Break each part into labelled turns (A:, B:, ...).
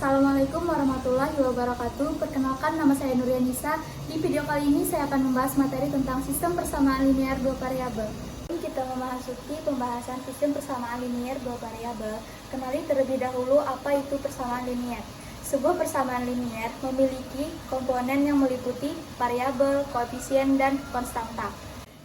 A: Assalamualaikum warahmatullahi wabarakatuh. Perkenalkan, nama saya Nuryanisa. Di video kali ini saya akan membahas materi tentang sistem persamaan linear dua variabel. Ini kita memasuki pembahasan sistem persamaan linear dua variabel. Kenali terlebih dahulu apa itu persamaan linear. Sebuah persamaan linear memiliki komponen yang meliputi variabel, koefisien, dan konstanta.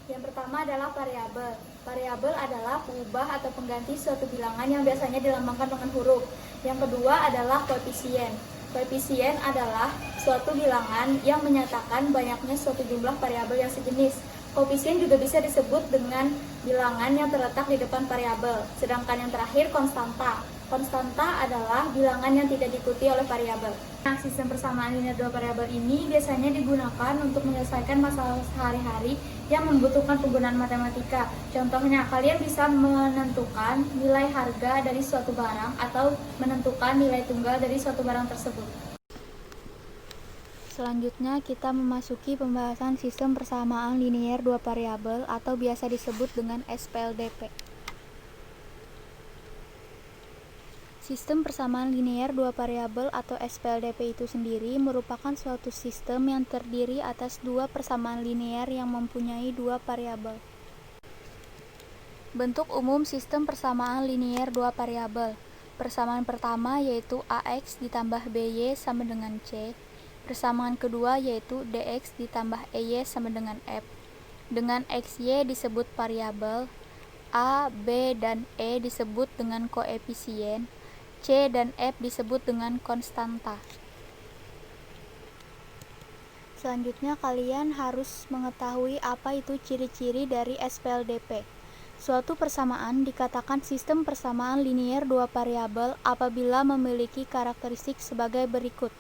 A: Yang pertama adalah variabel. Variabel adalah pengubah atau pengganti suatu bilangan yang biasanya dilambangkan dengan huruf. Yang kedua adalah koefisien. Koefisien adalah suatu bilangan yang menyatakan banyaknya suatu jumlah variabel yang sejenis. Koefisien juga bisa disebut dengan bilangan yang terletak di depan variabel. Sedangkan yang terakhir konstanta. Konstanta adalah bilangan yang tidak diikuti oleh variabel. Nah, sistem persamaan linear dua variabel ini biasanya digunakan untuk menyelesaikan masalah sehari-hari yang membutuhkan penggunaan matematika. Contohnya, kalian bisa menentukan nilai harga dari suatu barang atau menentukan nilai tunggal dari suatu barang tersebut. Selanjutnya, kita memasuki pembahasan sistem persamaan linear dua variabel atau biasa disebut dengan SPLDP. Sistem persamaan linear dua variabel atau SPLDP itu sendiri merupakan suatu sistem yang terdiri atas dua persamaan linear yang mempunyai dua variabel. Bentuk umum sistem persamaan linear dua variabel. Persamaan pertama yaitu AX ditambah BY sama dengan C. Persamaan kedua yaitu DX ditambah EY sama dengan F. Dengan XY disebut variabel, A, B, dan E disebut dengan koefisien, C dan F disebut dengan konstanta. Selanjutnya kalian harus mengetahui apa itu ciri-ciri dari SPLDP. Suatu persamaan dikatakan sistem persamaan linear dua variabel apabila memiliki karakteristik sebagai berikut.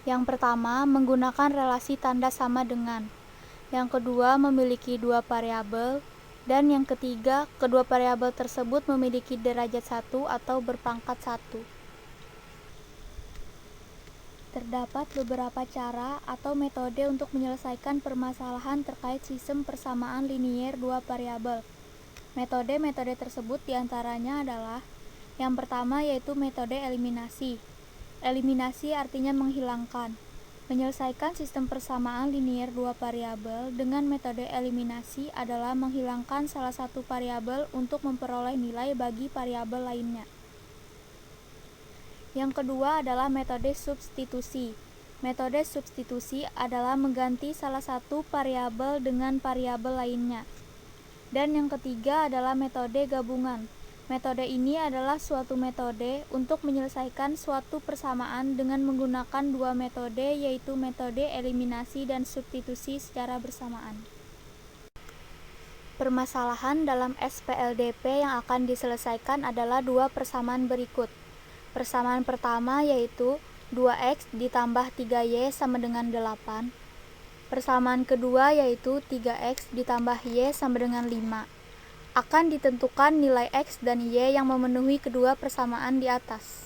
A: Yang pertama, menggunakan relasi tanda sama dengan. Yang kedua, memiliki dua variabel. Dan yang ketiga, kedua variabel tersebut memiliki derajat 1 atau berpangkat 1. Terdapat beberapa cara atau metode untuk menyelesaikan permasalahan terkait sistem persamaan linear dua variabel. Metode-metode tersebut diantaranya adalah yang pertama yaitu metode eliminasi. Eliminasi artinya menghilangkan. Menyelesaikan sistem persamaan linear dua variabel dengan metode eliminasi adalah menghilangkan salah satu variabel untuk memperoleh nilai bagi variabel lainnya. Yang kedua adalah metode substitusi. Metode substitusi adalah mengganti salah satu variabel dengan variabel lainnya. Dan yang ketiga adalah metode gabungan. Metode ini adalah suatu metode untuk menyelesaikan suatu persamaan dengan menggunakan dua metode, yaitu metode eliminasi dan substitusi secara bersamaan. Permasalahan dalam SPLDP yang akan diselesaikan adalah dua persamaan berikut. Persamaan pertama yaitu 2x ditambah 3y sama dengan 8. Persamaan kedua yaitu 3x ditambah y sama dengan 5. Akan ditentukan nilai X dan Y yang memenuhi kedua persamaan di atas.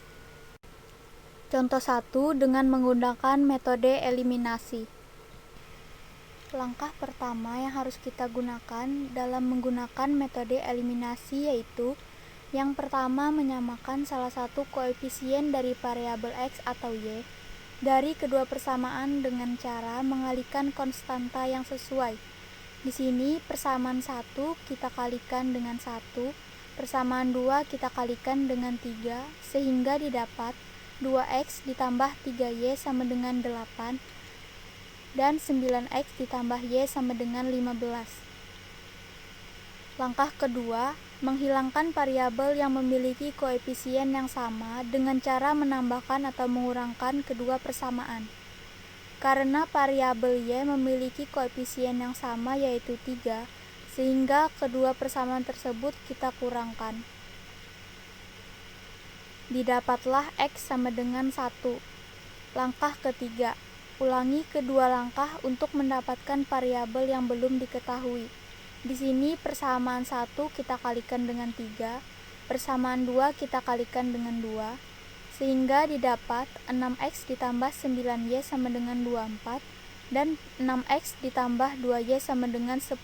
A: Contoh 1 dengan menggunakan metode eliminasi. Langkah pertama yang harus kita gunakan dalam menggunakan metode eliminasi yaitu yang pertama menyamakan salah satu koefisien dari variabel X atau Y dari kedua persamaan dengan cara mengalihkan konstanta yang sesuai. Di sini persamaan 1 kita kalikan dengan 1, persamaan 2 kita kalikan dengan 3, sehingga didapat 2x ditambah 3y sama dengan 8, dan 9x ditambah y sama dengan 15. Langkah kedua, menghilangkan variabel yang memiliki koefisien yang sama dengan cara menambahkan atau mengurangkan kedua persamaan. Karena variabel y memiliki koefisien yang sama yaitu 3, sehingga kedua persamaan tersebut kita kurangkan. Didapatlah x sama dengan 1. Langkah ketiga, ulangi kedua langkah untuk mendapatkan variabel yang belum diketahui. Di sini persamaan 1 kita kalikan dengan 3, persamaan 2 kita kalikan dengan 2. Sehingga didapat 6x ditambah 9y sama dengan 24 dan 6x ditambah 2y sama dengan 10.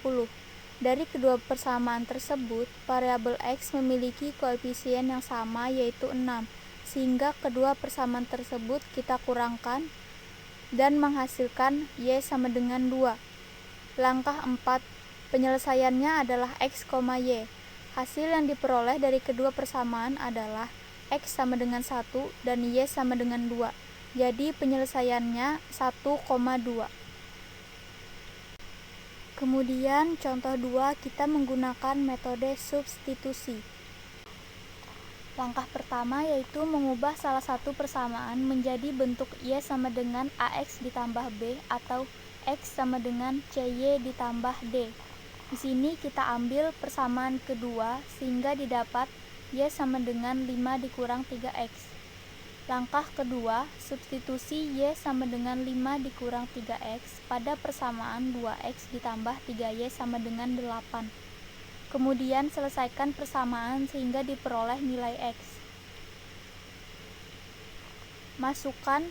A: Dari kedua persamaan tersebut, variabel x memiliki koefisien yang sama yaitu 6, sehingga kedua persamaan tersebut kita kurangkan dan menghasilkan Y sama dengan 2. Langkah 4, penyelesaiannya adalah X, Y. Hasil yang diperoleh dari kedua persamaan adalah X sama dengan 1 dan Y sama dengan 2. Jadi penyelesaiannya 1,2. Kemudian contoh 2 kita menggunakan metode substitusi. Langkah pertama yaitu mengubah salah satu persamaan menjadi bentuk Y sama dengan AX ditambah B atau X sama dengan CY ditambah D. Di sini kita ambil persamaan kedua sehingga didapat Y sama dengan 5 dikurang 3X. Langkah kedua, substitusi Y sama dengan 5 dikurang 3X pada persamaan 2X ditambah 3Y sama dengan 8. Kemudian selesaikan persamaan sehingga diperoleh nilai X. Masukkan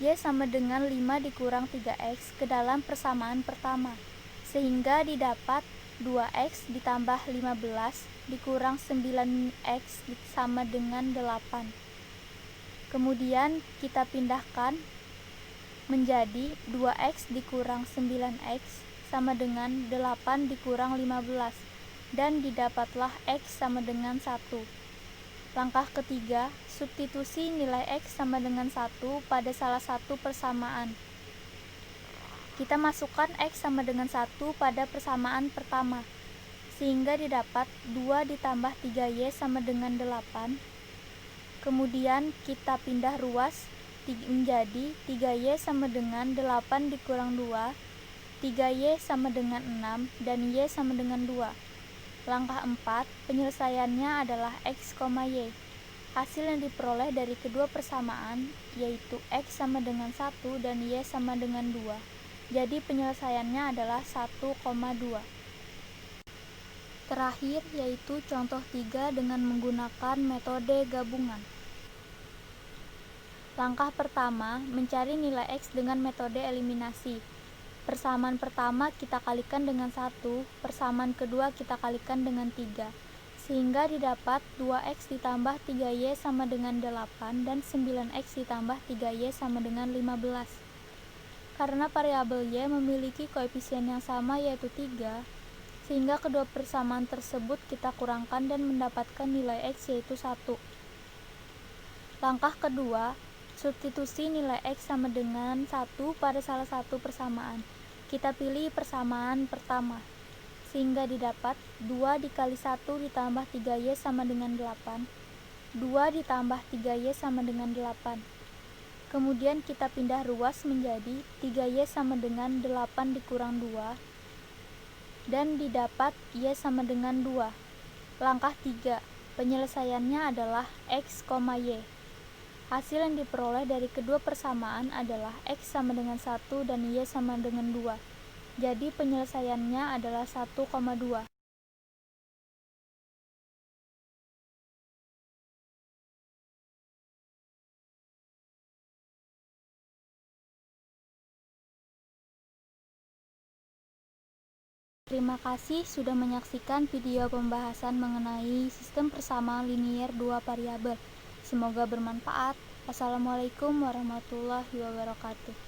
A: Y sama dengan 5 dikurang 3X ke dalam persamaan pertama, sehingga didapat 2X ditambah 15 dikurang 9X sama dengan 8. Kemudian kita pindahkan menjadi 2X dikurang 9X sama dengan 8 dikurang 15. Dan didapatlah X sama dengan 1. Langkah ketiga, substitusi nilai X sama dengan 1 pada salah satu persamaan. Kita masukkan X sama dengan 1 pada persamaan pertama, sehingga didapat 2 ditambah 3Y sama dengan 8. Kemudian kita pindah ruas menjadi 3Y sama dengan 8 dikurang 2, 3Y sama dengan 6, dan Y sama dengan 2. Langkah 4, penyelesaiannya adalah X, Y. Hasil yang diperoleh dari kedua persamaan yaitu X sama dengan 1 dan Y sama dengan 2. Jadi penyelesaiannya adalah 1,2. Terakhir yaitu contoh 3 dengan menggunakan metode gabungan. Langkah pertama, mencari nilai X dengan metode eliminasi. Persamaan pertama kita kalikan dengan 1, persamaan kedua kita kalikan dengan 3, sehingga didapat 2X ditambah 3Y sama dengan 8 dan 9X ditambah 3Y sama dengan 15. Karena variabel Y memiliki koefisien yang sama yaitu 3, sehingga kedua persamaan tersebut kita kurangkan dan mendapatkan nilai X yaitu 1. Langkah kedua, substitusi nilai X sama dengan 1 pada salah satu persamaan. Kita pilih persamaan pertama, sehingga didapat 2 dikali 1 ditambah 3Y sama dengan 8, 2 ditambah 3Y sama dengan 8. Kemudian kita pindah ruas menjadi 3Y sama dengan 8 dikurang 2, dan didapat Y sama dengan 2. Langkah 3, penyelesaiannya adalah X, Y. Hasil yang diperoleh dari kedua persamaan adalah X sama dengan 1 dan Y sama dengan 2. Jadi penyelesaiannya adalah 1,2. Terima kasih sudah menyaksikan video pembahasan mengenai sistem persamaan linier dua variabel. Semoga bermanfaat. Wassalamualaikum warahmatullahi wabarakatuh.